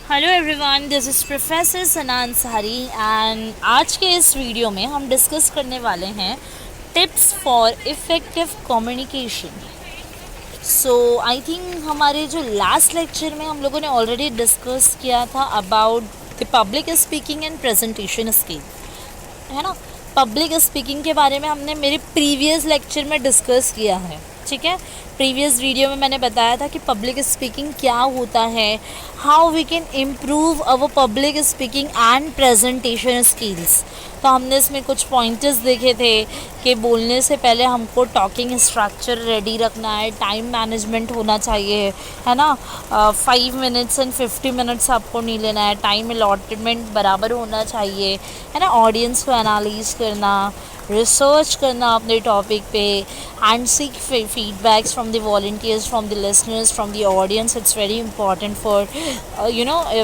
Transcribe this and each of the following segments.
Hello everyone, this is professor सनान सहारी and आज के इस वीडियो में हम डिस्कस करने वाले हैं tips for effective communication. So I think हमारे जो लास्ट लेक्चर में हम लोगों ने ऑलरेडी डिस्कस किया था about the public speaking and presentation skill, है ना। पब्लिक स्पीकिंग के बारे में हमने मेरे प्रीवियस लेक्चर में डिस्कस किया है, ठीक है। प्रीवियस वीडियो में मैंने बताया था कि पब्लिक स्पीकिंग क्या होता है, how we can improve our public speaking and presentation skills. तो हमने इसमें कुछ पॉइंटर्स देखे थे कि बोलने से पहले हमको टॉकिंग स्ट्रक्चर रेडी रखना है, टाइम मैनेजमेंट होना चाहिए, है ना। 5 मिनट्स एंड 50 मिनट्स आपको नहीं लेना है, टाइम अलॉटमेंट बराबर होना चाहिए, है ना। ऑडियंस को एनालाइज करना, रिसर्च करना अपने टॉपिक पे and seek feedbacks from the volunteers, from the listeners, from the audience. It's very important for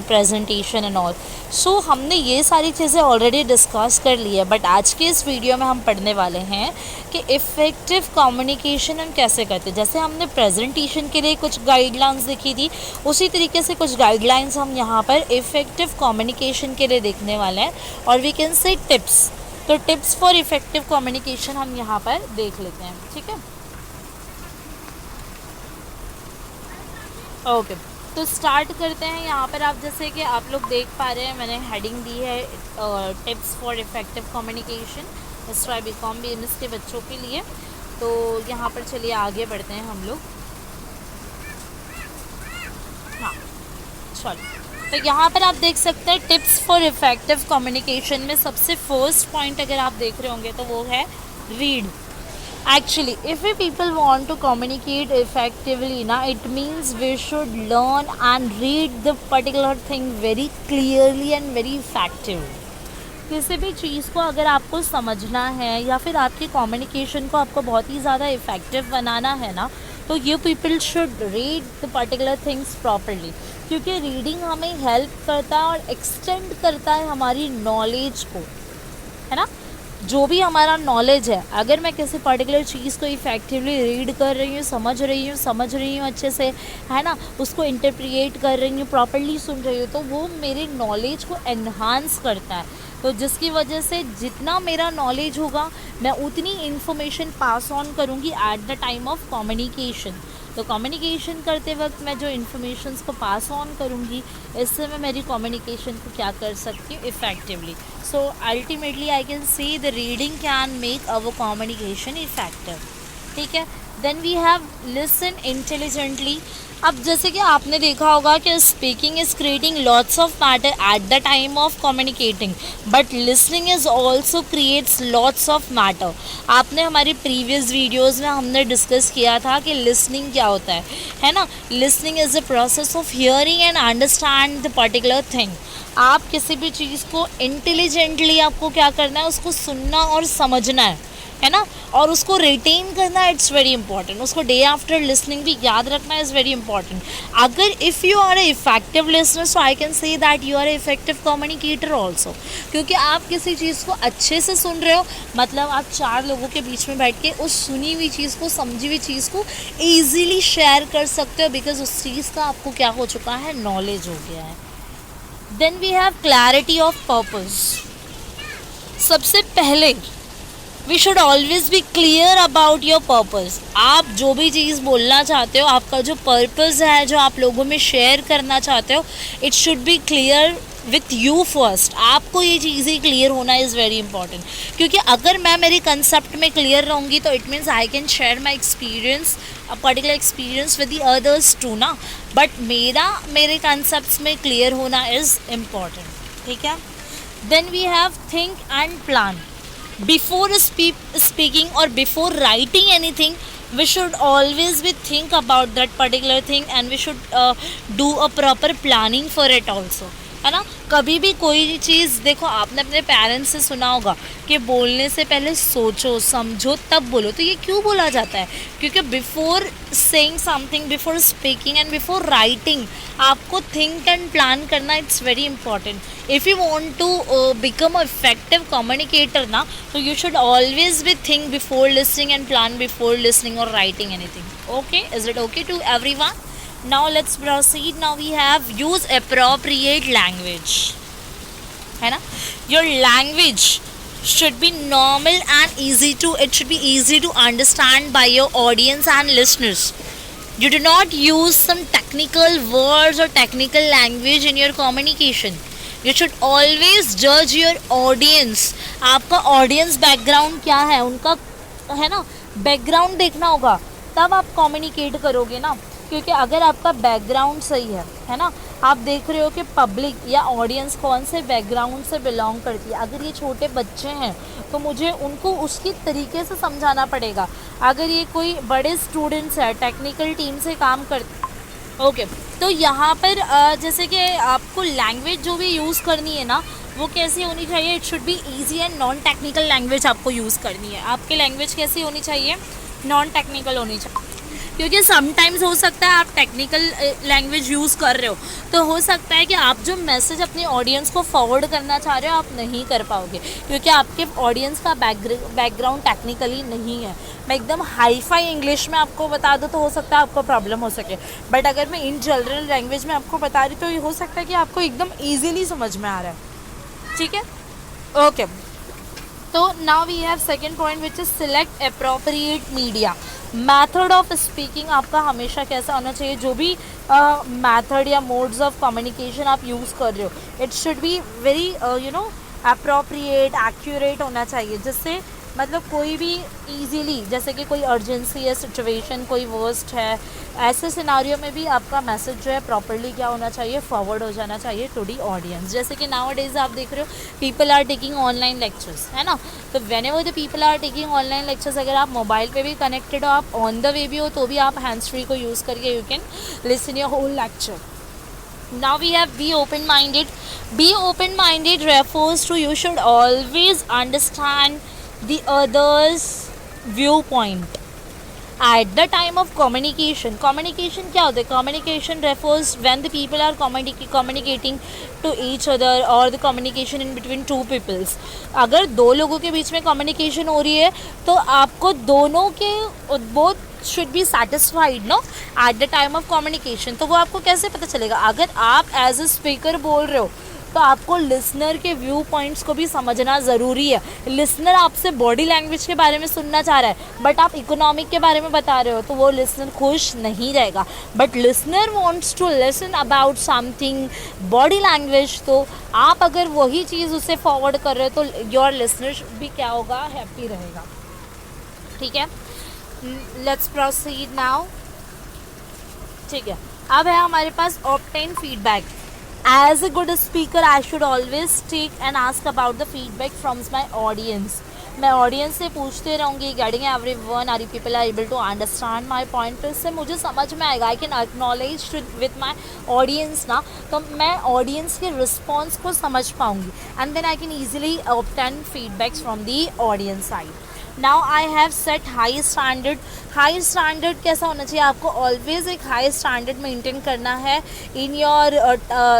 presentation and all. So हमने ये सारी चीज़ें ऑलरेडी डिस्कस कर ली है, बट आज के इस वीडियो में हम पढ़ने वाले हैं कि इफ़ेक्टिव कम्युनिकेशन हम कैसे करते हैं। जैसे हमने प्रेजेंटेशन के लिए कुछ गाइडलाइंस देखी थी, उसी तरीके से कुछ गाइडलाइंस हम यहाँ पर इफ़ेक्टिव कम्युनिकेशन के लिए देखने वाले हैं, और वी कैन से टिप्स। तो टिप्स फॉर इफ़ेक्टिव कम्युनिकेशन हम यहाँ पर देख लेते हैं, ठीक है। ओके, तो स्टार्ट करते हैं। यहाँ पर आप जैसे कि आप लोग देख पा रहे हैं, मैंने हेडिंग दी है tips for effective communication S B com B M S के बच्चों के लिए। तो यहाँ पर चलिए आगे बढ़ते हैं हम लोग। हाँ, चलो। तो यहाँ पर आप देख सकते हैं टिप्स फॉर इफ़ेक्टिव कम्युनिकेशन में सबसे फर्स्ट पॉइंट अगर आप देख रहे होंगे तो वो है read. Actually, if we people want to communicate effectively, na, it means we should learn and read the particular thing very clearly and very effectively. किसी भी चीज़ को अगर आपको समझना है या फिर आपकी कम्युनिकेशन को आपको बहुत ही ज़्यादा इफ़ेक्टिव बनाना है ना, तो you people should read the particular things properly, क्योंकि रीडिंग हमें हेल्प करता है और एक्सटेंड करता है हमारी नॉलेज को, है ना। जो भी हमारा नॉलेज है, अगर मैं किसी पर्टिकुलर चीज़ को इफ़ेक्टिवली रीड कर रही हूँ, समझ रही हूँ अच्छे से, है ना, उसको इंटरप्रिएट कर रही हूँ, प्रॉपरली सुन रही हूँ, तो वो मेरे नॉलेज को एनहांस करता है। तो जिसकी वजह से जितना मेरा नॉलेज होगा, मैं उतनी इन्फॉर्मेशन पास ऑन करूँगी eight the time of communication. तो कम्युनिकेशन करते वक्त मैं जो इन्फॉर्मेशंस को पास ऑन करूँगी, इससे मैं मेरी कम्युनिकेशन को क्या कर सकती हूँ effectively. So ultimately I can see the reading can make our communication effective, ठीक है। Then we have listen intelligently. अब जैसे कि आपने देखा होगा कि speaking is creating lots of matter at the time of communicating, but listening is also creates lots of matter. आपने हमारी प्रीवियस वीडियोज़ में हमने डिस्कस किया था कि लिसनिंग क्या होता है ना। Listening is the process of hearing and understand the particular thing. आप किसी भी चीज़ को इंटेलिजेंटली आपको क्या करना है, उसको सुनना और समझना है ना, और उसको रिटेन करना, इट्स वेरी इंपॉर्टेंट। उसको डे आफ्टर लिसनिंग भी याद रखना इज़ वेरी इंपॉर्टेंट। अगर if you are a effective listener, so I can say that you are a effective communicator also, क्योंकि आप किसी चीज़ को अच्छे से सुन रहे हो, मतलब आप 4 लोगों के बीच में बैठ के उस सुनी हुई चीज़ को, समझी हुई चीज़ को ईजिली शेयर कर सकते हो, बिकॉज उस चीज़ का आपको क्या हो चुका है, नॉलेज हो गया है। Then we have clarity of purpose. सबसे पहले we should always be clear about your purpose. आप जो भी चीज़ बोलना चाहते हो, आपका जो पर्पज़ है, जो आप लोगों में शेयर करना चाहते हो, it should be clear with you first. आपको ये चीज़ें क्लियर होना इज़ वेरी इंपॉर्टेंट, क्योंकि अगर मैं मेरे कंसेप्ट में क्लियर रहूँगी तो it means I can share my experience, a particular experience with the others to ना। बट मेरे कंसेप्ट में क्लियर होना इज़ इम्पॉर्टेंट, ठीक है। Then we have think and plan. Before speaking or before writing anything, we should always be think about that particular thing, and we should do a proper planning for it also, है ना। कभी भी कोई चीज़, देखो आपने अपने parents से सुना होगा कि बोलने से पहले सोचो समझो तब बोलो। तो ये क्यों बोला जाता है, क्योंकि before saying something, before speaking and before writing, आपको थिंक एंड प्लान करना, it's very important. If you want to become a effective communicator ना, तो you should always be think before listening and plan before listening और writing anything. Okay, is it okay to everyone? Now let's proceed. Now we have use appropriate language, है ना. Your language should be normal and easy to, it should be easy to understand by your audience and listeners. You do not use some technical words or technical language in your communication. You should always judge your audience. आपका audience background क्या है, उनका, है ना, background देखना होगा, तब आप communicate करोगे ना. क्योंकि अगर आपका बैकग्राउंड सही है ना, आप देख रहे हो कि पब्लिक या ऑडियंस कौन से बैकग्राउंड से बिलोंग करती है. अगर ये छोटे बच्चे हैं तो मुझे उनको उसकी तरीके से समझाना पड़ेगा. अगर ये कोई बड़े स्टूडेंट्स है, टेक्निकल टीम से काम करते, ओके. तो यहाँ पर जैसे कि आपको लैंग्वेज जो भी यूज़ करनी है ना, वो कैसी होनी चाहिए. It should be easy and non technical language आपको यूज़ करनी है. आपकी लैंग्वेज कैसी होनी चाहिए, नॉन टेक्निकल होनी चाहिए. क्योंकि समटाइम्स हो सकता है आप टेक्निकल लैंग्वेज यूज़ कर रहे हो, तो हो सकता है कि आप जो मैसेज अपने ऑडियंस को फॉरवर्ड करना चाह रहे हो आप नहीं कर पाओगे, क्योंकि आपके ऑडियंस का बैकग्राउंड टेक्निकली नहीं है. मैं एकदम हाई फाई इंग्लिश में आपको बता दूँ तो हो सकता है आपको प्रॉब्लम हो सके, बट अगर मैं इन जनरल लैंग्वेज में आपको बता रही तो ये हो सकता है कि आपको एकदम ईजिली समझ में आ रहा है. ठीक है, ओके. तो now we have second point which is select appropriate media. Method of speaking आपका हमेशा कैसा होना चाहिए, जो भी मैथड या मोड्स ऑफ कम्युनिकेशन आप यूज़ कर रहे हो, it should be very appropriate, accurate होना चाहिए, जिससे मतलब कोई भी इजीली, जैसे कि कोई अर्जेंसी है, सिचुएशन कोई वर्स्ट है, ऐसे सिनारियो में भी आपका मैसेज जो है प्रॉपरली क्या होना चाहिए, फॉरवर्ड हो जाना चाहिए टू दी ऑडियंस. जैसे कि नाउ डेज आप देख रहे हो people are taking online lectures, है ना. तो whenever the people are taking online lectures, अगर आप मोबाइल पे भी कनेक्टेड हो, आप ऑन द वे भी हो, तो भी आप हैंड्स फ्री को यूज़ करके you can listen your whole lecture. Now we have be open-minded. Be open-minded refers to you should always understand the other's viewpoint at the time of communication. Communication क्या होता है? Communication refers when the people are communicating to each other or the communication in between two peoples. अगर दो लोगों के बीच में communication हो रही है तो आपको दोनों के both should be satisfied no at the time of communication. तो वो आपको कैसे पता चलेगा? अगर आप एज ए स्पीकर बोल रहे हो तो आपको लिसनर के व्यू पॉइंट्स को भी समझना ज़रूरी है. लिसनर आपसे बॉडी लैंग्वेज के बारे में सुनना चाह रहा है बट आप इकोनॉमिक के बारे में बता रहे हो तो वो लिसनर खुश नहीं रहेगा. But listener wants to listen about something body language, तो आप अगर वही चीज़ उसे फॉरवर्ड कर रहे हो तो योर लिसनर भी क्या होगा, हैप्पी रहेगा. ठीक है, लेट्स प्रोसीड नाउ. ठीक है, अब है हमारे पास obtain feedback. As a good speaker, I should always take and ask about the feedback from my audience. मैं ऑडियंस से पूछते रहूँगी, getting everyone are you people are able to understand my point. तो इससे मुझे समझ में आएगा, I can acknowledge with my audience ना, तो मैं ऑडियंस के रिस्पॉन्स को समझ पाऊँगी and then I can easily obtain feedbacks from the audience side. Now I have set high standard. High standard कैसा होना चाहिए? आपको ऑलवेज एक हाई स्टैंडर्ड मेंटेन करना है इन योर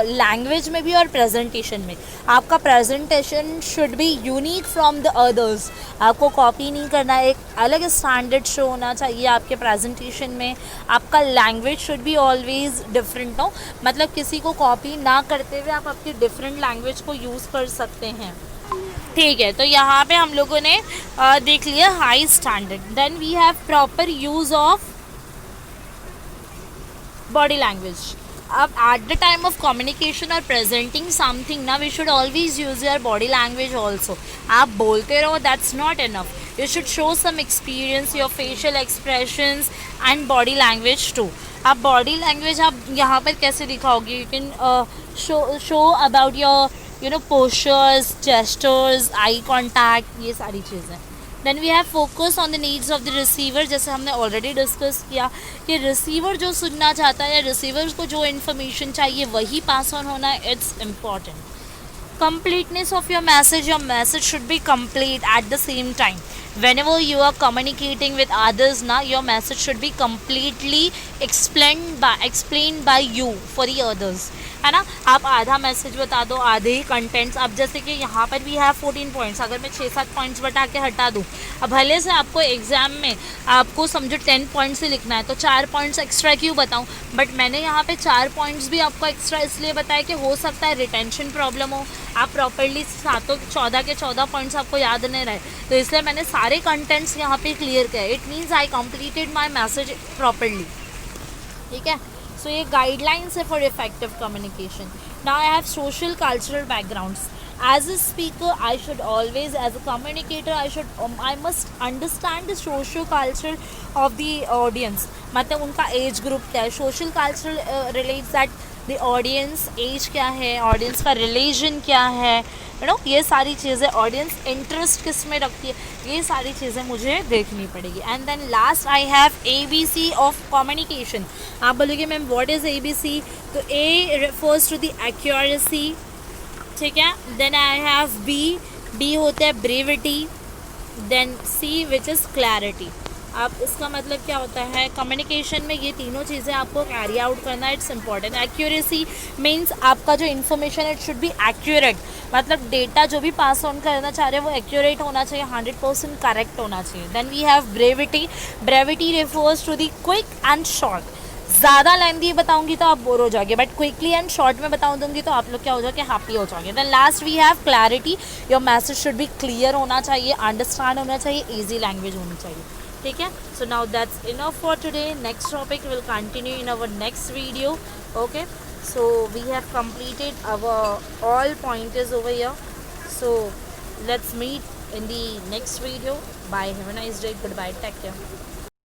लैंग्वेज में भी और प्रेजेंटेशन में. आपका presentation should be unique from the others. आपको कॉपी नहीं करना है, एक अलग स्टैंडर्ड शो होना चाहिए आपके प्रेजेंटेशन में. आपका language should be always different no, मतलब किसी को कॉपी ना करते हुए आप आपकी डिफरेंट लैंग्वेज को यूज़ कर सकते हैं. ठीक है, तो यहाँ पे हम लोगों ने देख लिया high standard. Then we have proper use of body language. अब at the time of communication और प्रेजेंटिंग समथिंग ना, we should always use your body language also. आप बोलते रहो, that's not enough. You should show some experience, your facial expressions and body language too. आप body language आप यहाँ पर कैसे दिखाओगे? You can show about your postures, gestures, eye contact, ये सारी चीज़ें. Then we have focus on the needs of the receiver. जैसे हमने ऑलरेडी डिस्कस किया कि रिसीवर जो सुनना चाहता है या रिसीवर को जो इन्फॉर्मेशन चाहिए वही पास ऑन होना है. It's important. completeness of your message should be complete at the same time. Whenever you are communicating with others now, your message should be completely explain by you for the others, है ना। आप आधा message बता दो, आधे ही contents. अब जैसे कि यहाँ पर भी है 14 पॉइंट्स, अगर मैं 6-7 पॉइंट्स बता के हटा दूँ, अब भले से आपको एग्जाम में आपको समझो 10 पॉइंट्स ही लिखना है तो 4 पॉइंट्स एक्स्ट्रा क्यों बताऊँ, बट मैंने यहाँ पे 4 पॉइंट्स भी आपको एक्स्ट्रा इसलिए बताया कि हो सकता है रिटेंशन प्रॉब्लम हो, आप प्रॉपरली 14 के 14 पॉइंट्स आपको याद नहीं रहे, तो इसलिए मैंने सारे कंटेंट्स यहाँ पे क्लियर किया। It means I completed my message properly, ठीक है। सो ये गाइडलाइंस है for effective communication. Now I have social cultural backgrounds. As a speaker I should always, as a communicator I must understand the social culture of the audience, मतलब उनका age group क्या है। Social cultural relates that the audience age क्या है, audience का religion क्या है, you know, ये सारी चीज़ें, ऑडियंस इंटरेस्ट किस में रखती है, ये सारी चीज़ें मुझे देखनी पड़ेगी। And then last I have ABC of communication. आप बोलोगे मैम व्हाट इज़ ABC, तो A refers to the accuracy, ठीक है। देन आई हैव B होता है brevity, then C which is clarity. आप इसका मतलब क्या होता है, कम्युनिकेशन में ये तीनों चीज़ें आपको कैरी आउट करना, इट्स इंपॉर्टेंट। एक्यूरेसी मीन्स आपका जो information it should be accurate, मतलब डेटा जो भी पास ऑन करना चाह रहे हैं वो एक्यूरेट होना चाहिए, 100% करेक्ट होना चाहिए। Then we have brevity. Brevity refers to the quick and short. ज़्यादा लेंथी बताऊंगी तो आप बोर हो जाओगे, बट क्विकली एंड शॉर्ट में बताऊँ दूंगी तो आप लोग क्या हो जाओगे, हैप्पी हो जाओगे। Then last we have clarity. Your message should be clear होना चाहिए, अंडरस्टैंड होना चाहिए, ईजी लैंग्वेज होनी चाहिए, ठीक है। So now that's enough for today. Next topic will continue in our next video, okay. So we have completed our all pointers over here. So let's meet in the next video. Bye. Have a nice day. Goodbye. Take care.